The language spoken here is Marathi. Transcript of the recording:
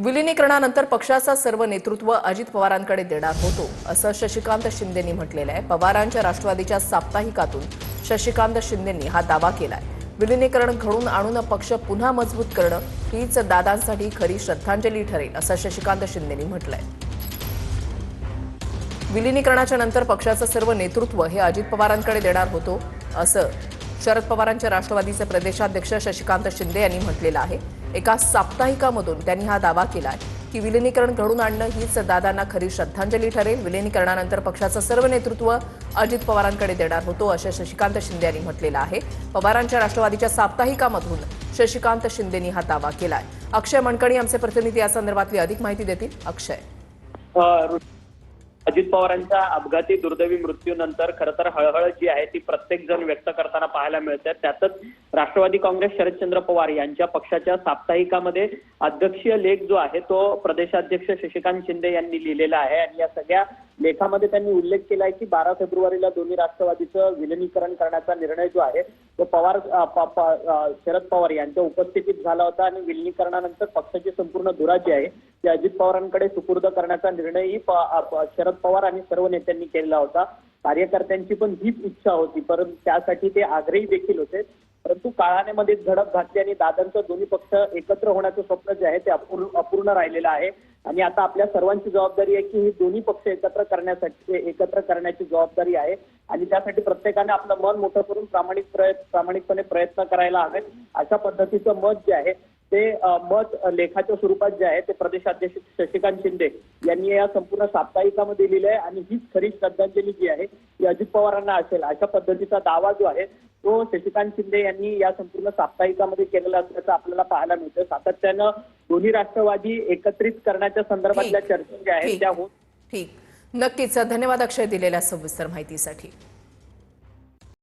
विलिनीकरणानंतर पक्षाचा सर्व नेतृत्व अजित पवारांकडे देणार होतो असं शशिकांत शिंदेंनी म्हटलेलं आहे। पवारांच्या राष्ट्रवादीच्या साप्ताहिकातून शशिकांत शिंदेंनी हा दावा केलाय। विलिनीकरण घडवून आणून पक्ष पुन्हा मजबूत करणं हीच दादांसाठी खरी श्रद्धांजली ठरेल असं शशिकांत शिंदेंनी म्हटलंय। विलिनीकरणाच्या नंतर पक्षाचं सर्व नेतृत्व हे अजित पवारांकडे देणार होतो असं शरद पवारांच्या राष्ट्रवादीचे प्रदेशाध्यक्ष शशिकांत शिंदे यांनी म्हटलेलं आहे। एका साप्ताहिकामधून त्यांनी हा दावा केलाय की विलिनीकरण घडवून आणणं हीच दादांना खरी श्रद्धांजली ठरेल। विलिनीकरणानंतर पक्षाचं सर्व नेतृत्व अजित पवारांकडे देणार होतो असं शशिकांत शिंदे यांनी म्हटलेलं आहे। पवारांच्या राष्ट्रवादीच्या साप्ताहिकामधून शशिकांत शिंदेंनी हा दावा केलाय। अक्षय मनकणी आमचे प्रतिनिधी या संदर्भातली अधिक माहिती देतील। अक्षय, अजित पवारांच्या अपघाती दुर्दैवी मृत्यूनंतर खरं तर हळहळ जी आहे ती प्रत्येक जण व्यक्त करताना पाहायला मिळते। त्यातच राष्ट्रवादी काँग्रेस शरदचंद्र पवार यांच्या पक्षाच्या साप्ताहिकामध्ये अध्यक्षीय लेख जो आहे तो प्रदेशाध्यक्ष शशिकांत शिंदे यांनी लिहिलेला आहे आणि या सगळ्या लेखामध्ये त्यांनी उल्लेख केला आहे की 12 फेब्रुवारीला दोन्ही राष्ट्रवादीचं विलिनीकरण करण्याचा निर्णय जो आहे तो शरद पवार यांच्या उपस्थितीत झाला होता आणि विलिनीकरणानंतर पक्षाची संपूर्ण धुरा जी आहे ती अजित पवारांकडे सुपूर्द करण्याचा निर्णयही शरद पवार आणि सर्व नेत्यांनी केलेला होता। कार्यकर्त्यांची पण हीच इच्छा होती, परंतु त्यासाठी ते आग्रही देखील होते। परंतु काळाने मध्ये झडप घातली आणि दादांचं दोन्ही पक्ष एकत्र होण्याचं स्वप्न जे आहे ते अपूर्ण राहिलेलं आहे आणि आता आपल्या सर्वांची जबाबदारी आहे की ही दोन्ही पक्ष एकत्र करण्याची जबाबदारी आहे आणि त्यासाठी प्रत्येकाने आपलं मन मोठं करून प्रामाणिकपणे प्रयत्न करायला हवेत। अशा पद्धतीचं मत जे आहे ते मत लेखाच्या स्वरूपात जे आहे ते प्रदेशाध्यक्ष शशिकांत शिंदे यांनी या संपूर्ण साप्ताहिकामध्ये लिहिलंय आणि हीच खरी श्रद्धांजली जी आहे ती अजित पवारांना असेल अशा पद्धतीचा दावा जो आहे तो शशिकांत शिंदे यांनी या संपूर्ण साप्ताहिकामध्ये केलेला असल्याचं आपल्याला पाहायला मिळतं। सातत्यानं दोन्ही राष्ट्रवादी एकत्रित करण्याच्या संदर्भातल्या चर्चा ज्या आहेत त्या होत। ठीक, नक्कीच धन्यवाद अक्षय दिलेल्या सविस्तर माहितीसाठी।